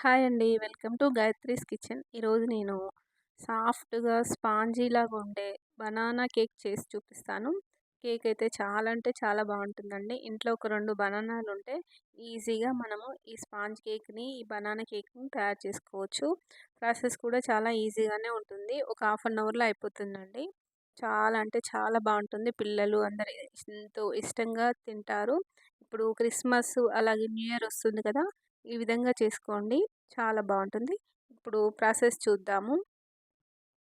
Hi అండి. Welcome to Gayatri's kitchen. ఈరోజు నేను సాఫ్ట్‌గా స్పాంజీలాగా ఉండే బనానా కేక్ చేసి చూపిస్తాను. కేక్ అయితే చాలా అంటే చాలా బావుంటుందండి. ఇంట్లో ఒక 2 బనానాలుంటే ఈజీగా మనము ఈ స్పాంజ్ కేక్‌ని, ఈ బనానా కేక్‌ని తయారు చేసుకోవచ్చు. ప్రాసెస్ కూడా చాలా ఈజీగానే ఉంటుంది. ఒక హాఫ్ అన్ అవర్‌లో అయిపోతుందండి. చాలా అంటే చాలా బావుంటుంది. పిల్లలు అందరూ ఎంతో ఇష్టంగా తింటారు. ఇప్పుడు క్రిస్మస్ అలాగే న్యూ ఇయర్ వస్తుంది కదా! ఈ విధంగా చేసుకోండి. చాలా బావుంటుంది. ఇప్పుడు ప్రాసెస్ చూద్దాము.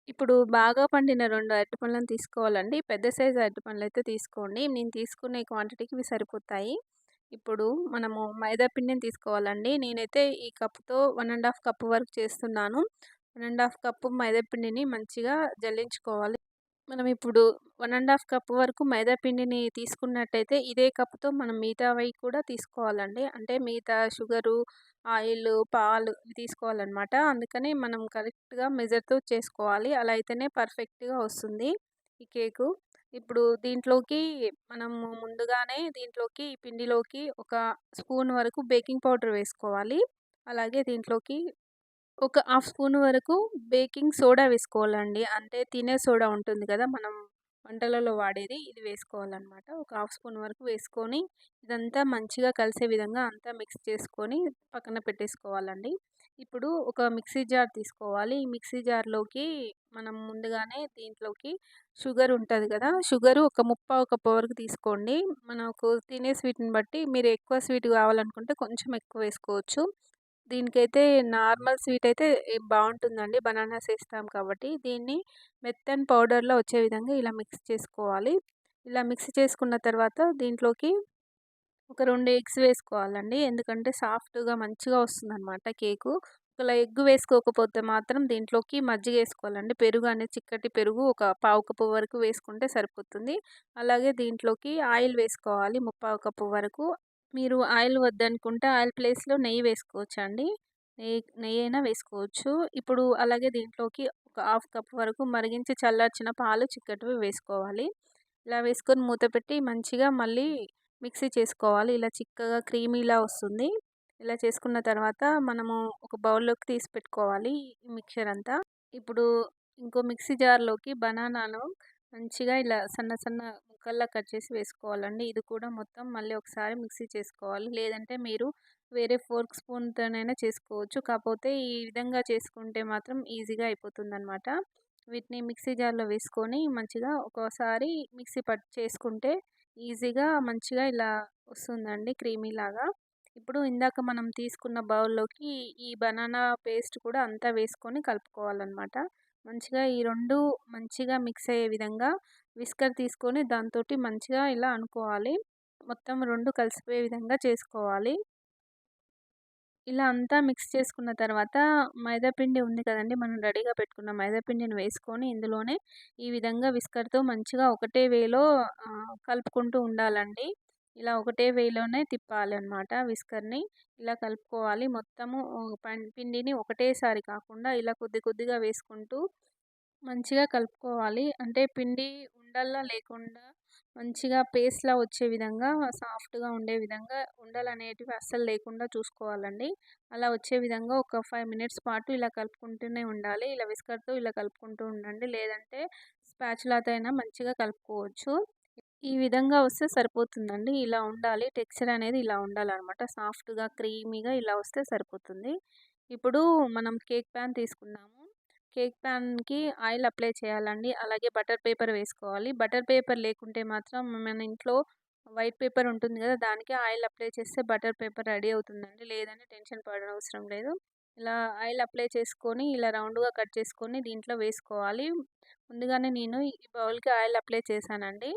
ఇప్పుడు బాగా పండిన 2 అరటిపండ్లను తీసుకోవాలండి. పెద్ద సైజు అరటిపండ్లయితే తీసుకోండి. నేను తీసుకునే క్వాంటిటీకి ఇవి సరిపోతాయి. ఇప్పుడు మనము మైదా పిండిని తీసుకోవాలండి. నేనైతే ఈ కప్‌తో 1 ½ కప్ వరకు చేస్తున్నాను. 1 ½ కప్పు మైదా పిండిని మంచిగా జల్లించుకోవాలి. మనం ఇప్పుడు 1 ½ కప్ వరకు మైదా పిండిని తీసుకున్నట్టయితే, ఇదే కప్‌తో మనం మిగతావి కూడా తీసుకోవాలండి. అంటే మిగతా షుగరు, ఆయిలు, పాలు ఇవి తీసుకోవాలనమాట. అందుకని మనం కరెక్ట్‌గా మెజర్‌తో చేసుకోవాలి. అలా అయితేనే పర్ఫెక్ట్‌గా వస్తుంది ఈ కేకు. ఇప్పుడు దీంట్లోకి మనము ముందుగానే దీంట్లోకి ఈ పిండిలోకి ఒక స్పూన్ వరకు బేకింగ్ పౌడర్ వేసుకోవాలి. అలాగే దీంట్లోకి ఒక హాఫ్ స్పూన్ వరకు బేకింగ్ సోడా వేసుకోవాలండి. అంటే తినే సోడా ఉంటుంది కదా! మనం వంటలలో వాడేది. ఇది వేసుకోవాలనమాట. ఒక హాఫ్ స్పూన్ వరకు వేసుకొని, ఇదంతా మంచిగా కలిసే విధంగా అంతా మిక్స్ చేసుకొని పక్కన పెట్టేసుకోవాలండి. ఇప్పుడు ఒక మిక్సీ జార్ తీసుకోవాలి. ఈ మిక్సీ జార్‌లోకి మనం ముందుగానే దీంట్లోకి షుగర్ ఉంటది కదా! షుగరు ఒక ముప్పావు కప్పు వరకు తీసుకోండి. మనకు తినే స్వీట్‌ని బట్టి మీరు ఎక్కువ స్వీట్ కావాలనుకుంటే కొంచెం ఎక్కువ వేసుకోవచ్చు. దీనికైతే నార్మల్ స్వీట్ అయితే బావుంటుందండి. బనానాస్ ఏస్తాం కాబట్టి. దీన్ని మెత్తని పౌడర్‌లో వచ్చే విధంగా ఇలా మిక్స్ చేసుకోవాలి. ఇలా మిక్స్ చేసుకున్న తర్వాత దీంట్లోకి ఒక 2 ఎగ్స్ వేసుకోవాలండి. ఎందుకంటే సాఫ్ట్‌గా మంచిగా వస్తుందనమాట కేకు. ఒకవేళ ఎగ్ వేసుకోకపోతే మాత్రం దీంట్లోకి మజ్జిగ ఏసుకోవాలండి. పెరుగు అనేది చిక్కటి పెరుగు ఒక పావు కప్పు వరకు వేసుకుంటే సరిపోతుంది. అలాగే దీంట్లోకి ఆయిల్ వేసుకోవాలి ముప్పావు కప్పు వరకు. మీరు ఆయిల్ వద్దనుకుంటే ఆయిల్ ప్లేస్‌లో నెయ్యి వేసుకోవచ్చండి. నెయ్యైనా వేసుకోవచ్చు. ఇప్పుడు అలాగే దీంట్లోకి ఒక హాఫ్ కప్ వరకు మరిగించి చల్లార్చిన పాలు చిక్కటివి వేసుకోవాలి. ఇలా వేసుకొని మూత పెట్టి మంచిగా మళ్ళీ మిక్సీ చేసుకోవాలి. ఇలా చిక్కగా క్రీమీలా వస్తుంది. ఇలా చేసుకున్న తర్వాత మనము ఒక బౌల్‌లోకి తీసి పెట్టుకోవాలి ఈ మిక్చర్ అంతా. ఇప్పుడు ఇంకో మిక్సీ జార్‌లోకి బనానాను మంచిగా ఇలా సన్న సన్న ముక్కల్లా కట్ చేసి వేసుకోవాలండి. ఇది కూడా మొత్తం మళ్ళీ ఒకసారి మిక్సీ చేసుకోవాలి. లేదంటే మీరు వేరే ఫోర్క్ స్పూన్‌తోనైనా చేసుకోవచ్చు. కాపోతే ఈ విధంగా చేసుకుంటే మాత్రం ఈజీగా అయిపోతుందనమాట. వీటిని మిక్సీ జార్‌లో వేసుకొని మంచిగా ఒక్కోసారి మిక్సీ చేసుకుంటే ఈజీగా మంచిగా ఇలా వస్తుందండి క్రీమీలాగా. ఇప్పుడు ఇందాక మనం తీసుకున్న బౌల్‌లోకి ఈ బనానా పేస్ట్ కూడా అంతా వేసుకొని కలుపుకోవాలనమాట. మంచిగా ఈ 2 మంచిగా మిక్స్ అయ్యే విధంగా విస్కర్ తీసుకొని దాంతోటి మంచిగా ఇలా అనుకోవాలి. మొత్తం 2 కలిసిపోయే విధంగా చేసుకోవాలి. ఇలా అంతా మిక్స్ చేసుకున్న తర్వాత మైదా పిండి ఉంది కదండీ! మనం రెడీగా పెట్టుకున్న మైదా పిండిని వేసుకొని ఇందులోనే ఈ విధంగా విస్కర్‌తో మంచిగా ఒకటే వేలో కలుపుకుంటూ ఉండాలండి. ఇలా ఒకటే వేలోనే తిప్పాలనమాట విస్కర్‌ని. ఇలా కలుపుకోవాలి. మొత్తము పిండిని ఒకటేసారి కాకుండా ఇలా కొద్ది కొద్దిగా వేసుకుంటూ మంచిగా కలుపుకోవాలి. అంటే పిండి ఉండల్లా లేకుండా మంచిగా పేస్ట్‌లా వచ్చే విధంగా సాఫ్ట్‌గా ఉండే విధంగా ఉండలనేటివి అస్సలు లేకుండా చూసుకోవాలండి. అలా వచ్చే విధంగా ఒక 5 మినిట్స్ పాటు ఇలా కలుపుకుంటూనే ఉండాలి. ఇలా విస్కర్‌తో ఇలా కలుపుకుంటూ ఉండండి. లేదంటే స్పాచులాతో అయినా మంచిగా కలుపుకోవచ్చు. ఈ విధంగా వస్తే సరిపోతుందండి. ఇలా ఉండాలి. టెక్స్చర్ అనేది ఇలా ఉండాలనమాట. సాఫ్ట్‌గా, క్రీమీగా ఇలా వస్తే సరిపోతుంది. ఇప్పుడు మనం కేక్ పాన్ తీసుకున్నాము. కేక్ పాన్‌కి ఆయిల్ అప్లై చేయాలండి. అలాగే బటర్ పేపర్ వేసుకోవాలి. బటర్ పేపర్ లేకుంటే మాత్రం మన ఇంట్లో వైట్ పేపర్ ఉంటుంది గదా! దానికి ఆయిల్ అప్లై చేస్తే బటర్ పేపర్ రెడీ అవుతుందండి. లేదంటే టెన్షన్ పడనవసరం లేదు. ఇలా ఆయిల్ అప్లై చేసుకొని ఇలా రౌండ్‌గా కట్ చేసుకొని దీంట్లో వేసుకోవాలి. ముందుగానే నేను ఈ బౌల్‌కి ఆయిల్ అప్లై చేశానండి.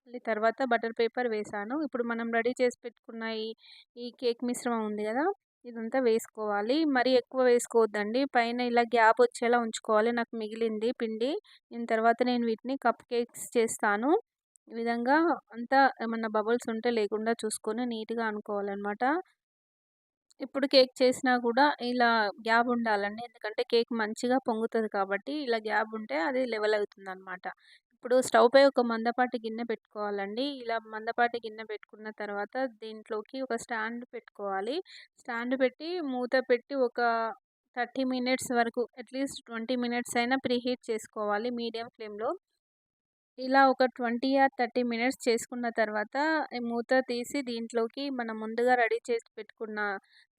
మళ్ళీ తర్వాత బటర్ పేపర్ వేశాను. ఇప్పుడు మనం రెడీ చేసి పెట్టుకున్న ఈ కేక్ మిశ్రమం ఉంది గదా! ఇదంతా వేసుకోవాలి. మరీ ఎక్కువ వేసుకోవద్దండి. పైన ఇలా గ్యాప్ వచ్చేలా ఉంచుకోవాలి. నాకు మిగిలింది పిండి. నేను వీటిని కప్ కేక్స్ చేస్తాను. ఈ విధంగా అంతా ఏమన్నా బబుల్స్ ఉంటే లేకుండా చూసుకొని నీట్‌గా అనుకోవాలనమాట. ఇప్పుడు కేక్ చేసినా కూడా ఇలా గ్యాప్ ఉండాలండి. ఎందుకంటే కేక్ మంచిగా పొంగుతది కాబట్టి ఇలా గ్యాప్ ఉంటే అది లెవెల్ అవుతుందనమాట. ఇప్పుడు స్టవ్ పై ఒక మందపాటి గిన్నె పెట్టుకోవాలండి. ఇలా మందపాటి గిన్నె పెట్టుకున్న తర్వాత దీంట్లోకి ఒక స్టాండ్ పెట్టుకోవాలి. స్టాండ్ పెట్టి మూత పెట్టి ఒక 30 మినిట్స్ వరకు అట్‌లీస్ట్ 20 మినిట్స్ అయినా ప్రీహీట్ చేసుకోవాలి మీడియం ఫ్లేమ్‌లో. ఇలా ఒక 20 ఆర్ 30 మినిట్స్ చేసుకున్న తర్వాత ఈ మూత తీసి దీంట్లోకి మనం ముందుగా రెడీ చేసి పెట్టుకున్న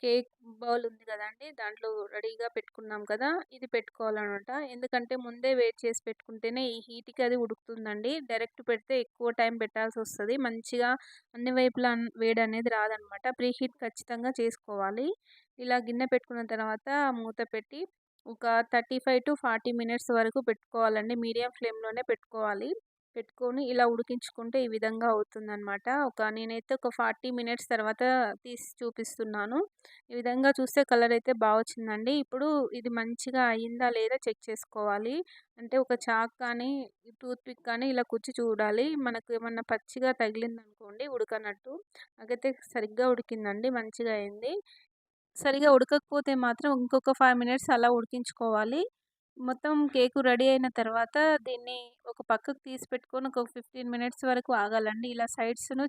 కేక్ బౌల్ ఉంది కదండీ! దాంట్లో రెడీగా పెట్టుకున్నాం కదా! ఇది పెట్టుకోవాలనమాట. ఎందుకంటే ముందే వేడి చేసి పెట్టుకుంటేనే ఈ హీట్‌కి అది ఉడుకుతుందండి. డైరెక్ట్ పెడితే ఎక్కువ టైం పెట్టాల్సొస్తది. మంచిగా అన్ని వైపులా వేడనేది రాదనమాట. ప్రీహీట్ ఖచ్చితంగా చేసుకోవాలి. ఇలా గిన్నె పెట్టుకున్న తర్వాత మూత పెట్టి ఒక 35-40 మినిట్స్ వరకు పెట్టుకోవాలండి. మీడియం ఫ్లేమ్‌లోనే పెట్టుకోవాలి. పెట్టుకొని ఇలా ఉడికించుకుంటే ఈ విధంగా అవుతుందనమాట. నేనైతే ఒక 40 మినిట్స్ తర్వాత తీసి చూపిస్తున్నాను. ఈ విధంగా చూస్తే కలర్ అయితే వచ్చిందండి. ఇప్పుడు ఇది మంచిగా అయిందా లేదా చెక్ చేసుకోవాలి. అంటే ఒక చాక్ కానీ, టూత్ పిక్ కానీ ఇలా కుచ్చి చూడాలి. మనకు ఏమన్నా పచ్చిగా తగిలిందనుకోండి ఉడకనట్టు. నాకైతే సరిగ్గా ఉడికిందండి. మంచిగా అయింది. సరిగ్గా ఉడకకపోతే మాత్రం ఇంకొక 5 మినిట్స్ అలా ఉడికించుకోవాలి. మొత్తం కేకు రెడీ అయిన తర్వాత దీన్ని ఒక పక్కకు తీసి పెట్టుకొని ఒక 15 మినిట్స్ వరకు ఆగాలండి. ఇలా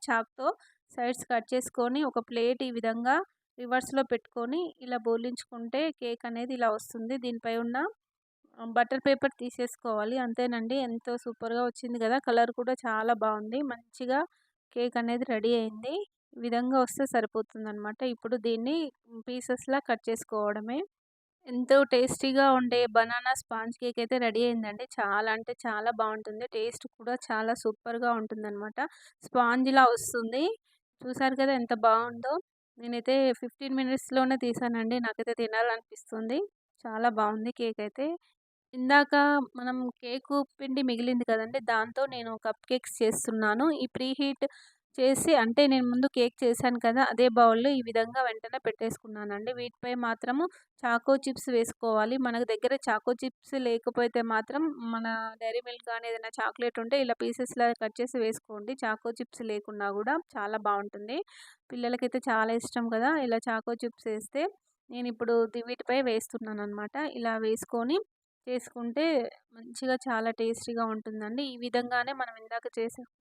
చాక్‌తో సైడ్స్ కట్ చేసుకొని ఒక ప్లేట్ ఈ విధంగా రివర్స్‌లో పెట్టుకొని ఇలా బోర్లించుకుంటే కేక్ అనేది ఇలా వస్తుంది. దీనిపై ఉన్న బటర్ పేపర్ తీసేసుకోవాలి. అంతేనండి. ఎంతో సూపర్‌గా వచ్చింది కదా! కలర్ కూడా చాలా బాగుంది. మంచిగా కేక్ అనేది రెడీ అయింది. ఈ విధంగా వస్తే సరిపోతుందనమాట. ఇప్పుడు దీన్ని పీసెస్‌లా కట్ చేసుకోవడమే. ఎంతో టేస్టీగా ఉండే బనానా స్పాంజ్ కేక్ అయితే రెడీ అయిందండి. చాలా అంటే చాలా బావుంటుంది. టేస్ట్ కూడా చాలా సూపర్‌గా ఉంటుందనమాట. స్పాంజ్‌లా వస్తుంది. చూసారు కదా ఎంత బావుందో. నేనైతే 15 మినిట్స్‌లోనే తీసానండి. నాకైతే తినాలనిపిస్తుంది. చాలా బావుంది కేక్ అయితే. ఇందాక మనం కేకు పిండి మిగిలింది కదండీ! దాంతో నేను కప్ కేక్స్ చేస్తున్నాను. ఈ ప్రీహీట్ చేసి అంటే నేను ముందు కేక్ చేశాను కదా! అదే బౌల్‌లో ఈ విధంగా వెంటనే పెట్టేసుకున్నానండి. వీటిపై మాత్రము చాకో చిప్స్ వేసుకోవాలి. మనకు దగ్గర చాకో చిప్స్ లేకపోతే మాత్రం మన డైరీ మిల్క్ కానీ ఏదైనా చాక్లెట్ ఉంటే ఇలా పీసెస్‌లాగా కట్ చేసి వేసుకోండి. చాకో చిప్స్ లేకున్నా గూడా చాలా బావుంటుంది. పిల్లలకైతే చాలా ఇష్టం కదా! ఇలా చాకో చిప్స్ ఏస్తే నేనిప్పుడు వీటిపై వేస్తున్నాననమాట. ఇలా వేసుకొని చేసుకుంటే మంచిగా చాలా టేస్టీగా ఉంటుందండి. ఈ విధంగానే మనం ఇందాక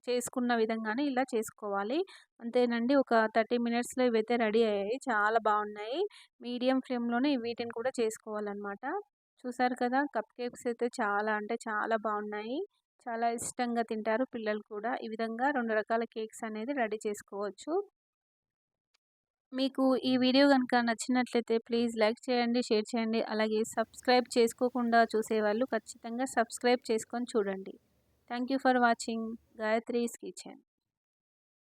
చేసుకున్న విధంగానే ఇలా చేసుకోవాలి. అంతేనండి. ఒక 30 మినిట్స్‌లో ఇవైతే రెడీ అయ్యాయి. చాలా బాగున్నాయి. మీడియం ఫ్లేమ్‌లోనే వీటిని కూడా చేసుకోవాలనమాట. చూసారు కదా! కప్ కేక్స్ అయితే చాలా అంటే చాలా బాగున్నాయి. చాలా ఇష్టంగా తింటారు పిల్లలు కూడా. ఈ విధంగా 2 రకాల కేక్స్ అనేది రెడీ చేసుకోవచ్చు. మీకు ఈ వీడియో గనుక నచ్చినట్లయితే ప్లీజ్ లైక్ చేయండి, షేర్ చేయండి. అలాగే సబ్స్క్రైబ్ చేసుకోకుండా చూసేవాళ్ళు ఖచ్చితంగా సబ్స్క్రైబ్ చేసుకొని చూడండి. Thank you for watching Gayatri's kitchen.